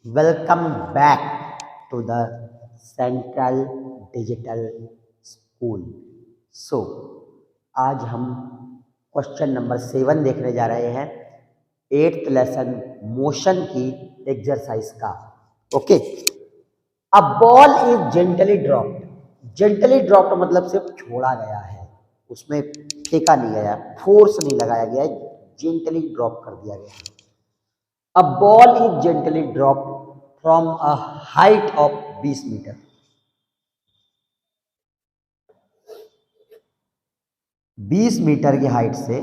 Welcome back to the Central Digital School. So, आज हम question number 7 देखने जा रहे हैं 8th लेसन मोशन की एक्सरसाइज का. Okay, a ball is gently dropped. Gently dropped मतलब सिर्फ छोड़ा गया है, उसमें फेंका नहीं गया, फोर्स नहीं लगाया गया है, जेंटली ड्रॉप कर दिया गया है. A ball is gently dropped from a height of 20 metre. 20 metre की हाइट से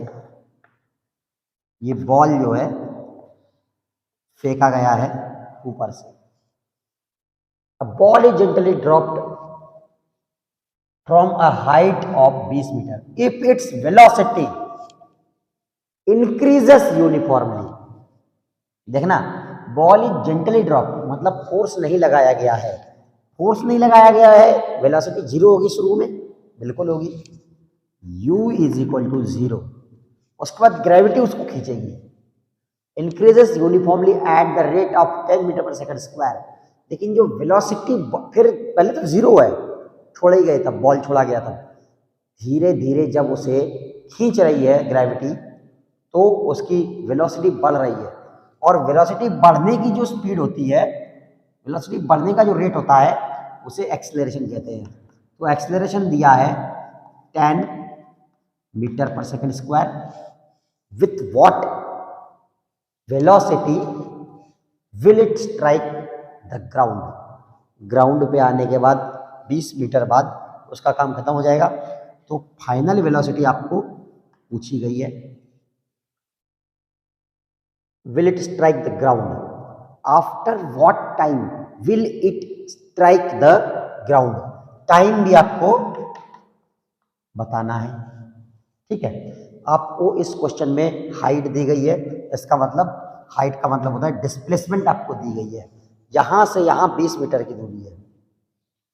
ये बॉल जो है फेंका गया है ऊपर से. A ball is gently dropped from a height of 20 metre. If its velocity increases uniformly. देखना, बॉल इज जेंटली ड्रॉप मतलब फोर्स नहीं लगाया गया है. फोर्स नहीं लगाया गया है, वेलोसिटी जीरो होगी शुरू में, बिल्कुल होगी. u is equal to 0. उसके बाद ग्रेविटी उसको खींचेगी. Increases uniformly at the rate of 10 metre per second square. लेकिन जो वेलोसिटी फिर पहले तो 0 है, छोड़ा ही गया था, बॉल छोड़ा गया था. धीरे धीरे जब उसे खींच रही है ग्रेविटी, तो उसकी वेलोसिटी बढ़ रही है. और वेलोसिटी बढ़ने की जो स्पीड होती है, वेलोसिटी बढ़ने का जो रेट होता है, उसे एक्सेलरेशन कहते हैं. तो एक्सेलरेशन दिया है 10 metre per second square. With what velocity will it strike the ground. Ground पे आने के बाद 20 मीटर बाद उसका काम खत्म हो जाएगा. तो फाइनल वेलोसिटी आपको पूछी गई है. Will it strike the ground? After what time will it strike the ground? Time भी आपको बताना है. ठीक है, आपको इस क्वेश्चन में हाइट दी गई है. इसका मतलब, हाइट का मतलब होता है डिस्प्लेसमेंट आपको दी गई है. यहां से यहां 20 मीटर की दूरी है.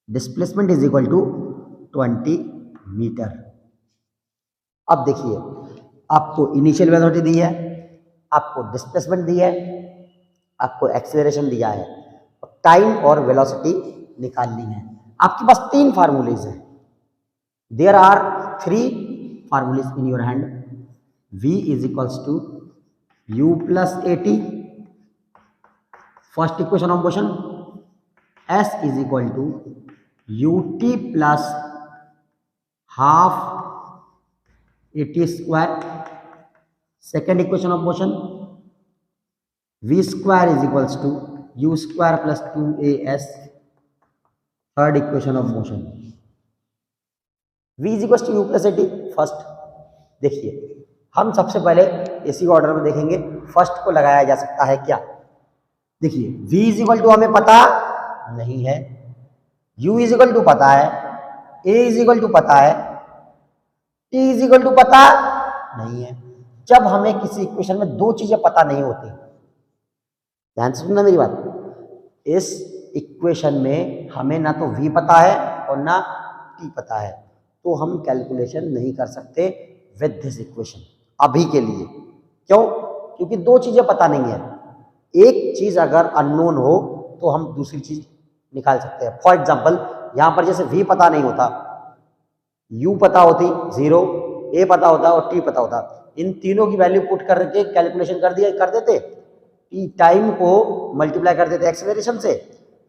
Displacement is equal to 20 metre. अब देखिए, आपको इनिशियल वेलोसिटी दी है, आपको डिस्प्लेसमेंट दी है, आपको एक्सेलरेशन दिया है, टाइम और वेलोसिटी निकालनी है. आपके पास 3 फार्मूलेज हैं. There are 3 formulas in your hand. v is equals to u plus at, first equation of motion. s is equal to ut plus half at square. Second equation of motion, v square is equals to u square plus 2as. Third equation of motion, v is equals to u plus at. First देखिए, हम सबसे पहले इसी order में देखेंगे. First को लगाया जा सकता है क्या? देखिए, v इज इक्वल टू हमें पता नहीं है, u इज इक्वल टू पता है, a इज इक्वल टू पता है, t इज इक्वल टू पता नहीं है. जब हमें किसी इक्वेशन में 2 चीजें पता नहीं होती, ध्यान से सुनना मेरी बात. इस इक्वेशन में हमें ना तो v पता है और ना t पता है, तो हम कैलकुलेशन नहीं कर सकते विद दिस इक्वेशन अभी के लिए. क्यों? क्योंकि 2 चीजें पता नहीं है. एक चीज अगर अननोन हो तो हम दूसरी चीज निकाल सकते हैं. फॉर एग्जाम्पल, यहां पर जैसे v पता नहीं होता, u पता होती 0, a पता होता और t पता होता. इन तीनों की वैल्यू पुट करके कैलकुलेशन कर देते. टी टाइम को मल्टीप्लाई कर देते एक्सेलरेशन से,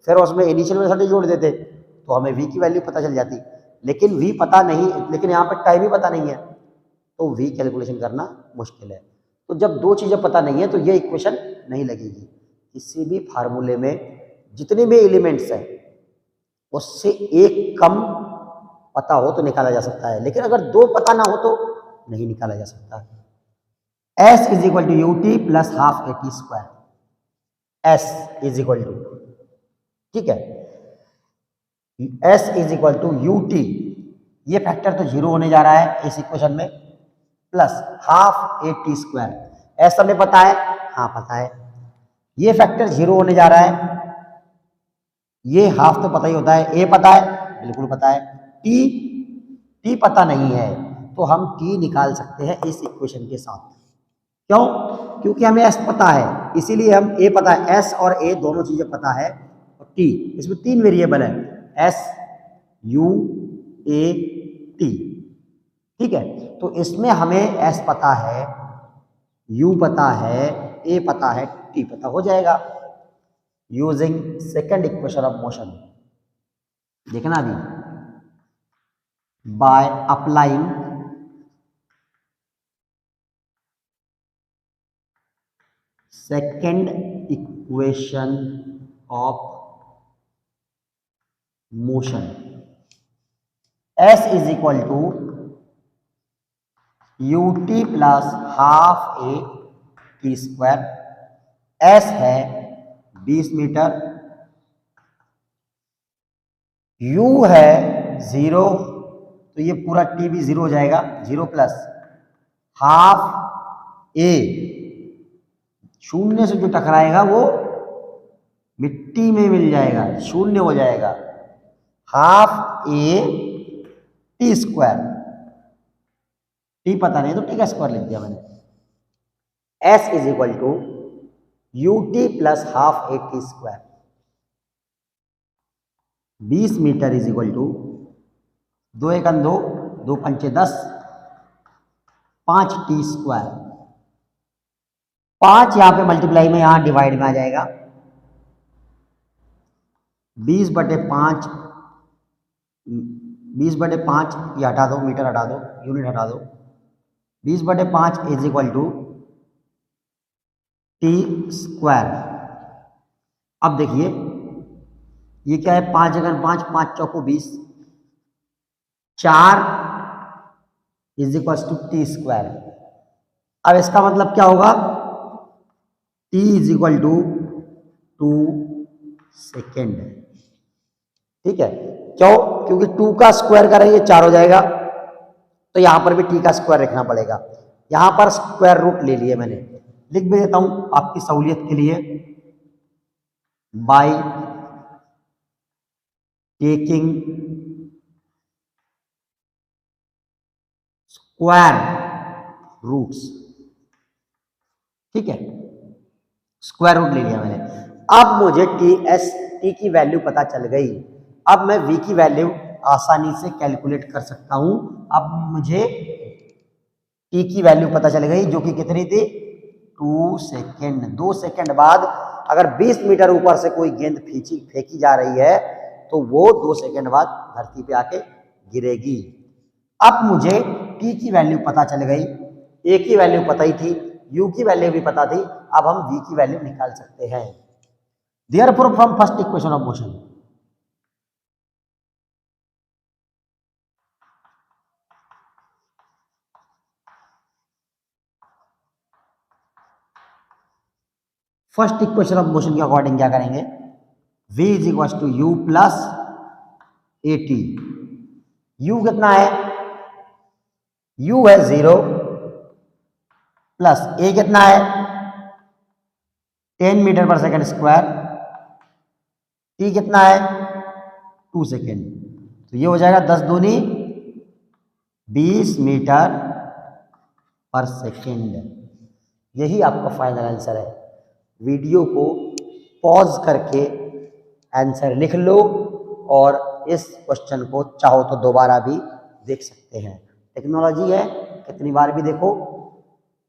फिर उसमें इनिशियल वेलोसिटी जोड़ देते, तो हमें v की वैल्यू पता चल जाती. लेकिन v पता नहीं, लेकिन यहाँ पर टाइम ही पता नहीं है, तो v कैलकुलेशन करना मुश्किल है. तो जब 2 चीजें पता नहीं है तो ये इक्वेशन नहीं लगेगी. किसी भी फार्मूले में जितने भी एलिमेंट्स हैं, उससे एक कम पता हो तो निकाला जा सकता है, लेकिन अगर 2 पता ना हो तो नहीं निकाला जा सकता. s is equal to ut plus half at square. s is equal to, ठीक है, s is equal to ut, ये फैक्टर तो 0 होने जा रहा है इस इक्वेशन में, plus half at square. s हमें पता है, हाँ पता है. ये फैक्टर 0 होने जा रहा है, ये हाफ तो पता ही होता है, a पता है, बिल्कुल पता है. t पता नहीं है, तो हम t निकाल सकते हैं इस इक्वेशन के साथ. क्यों? क्योंकि हमें एस पता है, इसीलिए हम ए पता है, एस और ए दोनों चीजें पता है, और टी, इसमें 3 वेरिएबल है, एस यू ए टी। ठीक है, तो इसमें हमें एस पता है, यू पता है, ए पता है, टी पता हो जाएगा using second equation of motion. देखना अभी, by applying second equation of motion, s is equal to u t plus half a t square. S है 20 मीटर, यू है 0, तो ये पूरा टी भी 0 हो जाएगा, 0 प्लस हाफ ए, शून्य से जो टकराएगा वो मिट्टी में मिल जाएगा, शून्य हो जाएगा, half a t square. T पता नहीं तो टी का स्क्वायर लिख दिया मैंने। S is equal to u t plus half a t square. 20 metre is equal to 2 1 2, 2 5 10, 5 t square. 5 यहां पे मल्टीप्लाई में, यहां डिवाइड में आ जाएगा, 20/5, 20/5 ये हटा दो, मीटर हटा दो, यूनिट हटा दो, 20/5 is equal to t square. अब देखिए ये क्या है, 5 अगर 5, 5 चौको 20, 4 is equal to t square. अब इसका मतलब क्या होगा, t is equal to 2 second. ठीक है, क्यों? क्योंकि 2 का स्क्वायर करेंगे 4 हो जाएगा, तो यहां पर भी टी का स्क्वायर रखना पड़ेगा। यहां पर स्क्वायर रूट ले लिए मैंने, लिख भी देता हूं आपकी सहूलियत के लिए, बाय टेकिंग स्क्वायर रूट्स। ठीक है, स्क्वायर रूट ले लिया मैंने। अब मुझे टी की वैल्यू पता चल गई। अब मैं v की वैल्यू आसानी से कैलकुलेट कर सकता हूं। अब मुझे t की वैल्यू पता चल गई, जो कि कितनी थी, 2 सेकेंड। 2 सेकेंड बाद अगर 20 मीटर ऊपर से कोई गेंद फेंकी जा रही है तो वो 2 सेकेंड बाद धरती पे आके गिरेगी। अब मुझे t की वैल्यू पता चल गई, a की वैल्यू पता ही थी, u की वैल्यू भी पता थी। अब हम v की वैल्यू निकाल सकते हैं। Therefore from first equation of motion, first equation of motion के अकॉर्डिंग क्या करेंगे, v is equal to u plus a t. U कितना है, u है 0 प्लस a कितना है 10 मीटर पर सेकेंड स्क्वायर, t कितना है 2 सेकेंड। तो ये हो जाएगा 10 दूनी 20 मीटर पर सेकेंड। यही आपका फाइनल आंसर है। वीडियो को पॉज करके आंसर लिख लो और इस क्वेश्चन को चाहो तो दोबारा भी देख सकते हैं। टेक्नोलॉजी है, कितनी बार भी देखो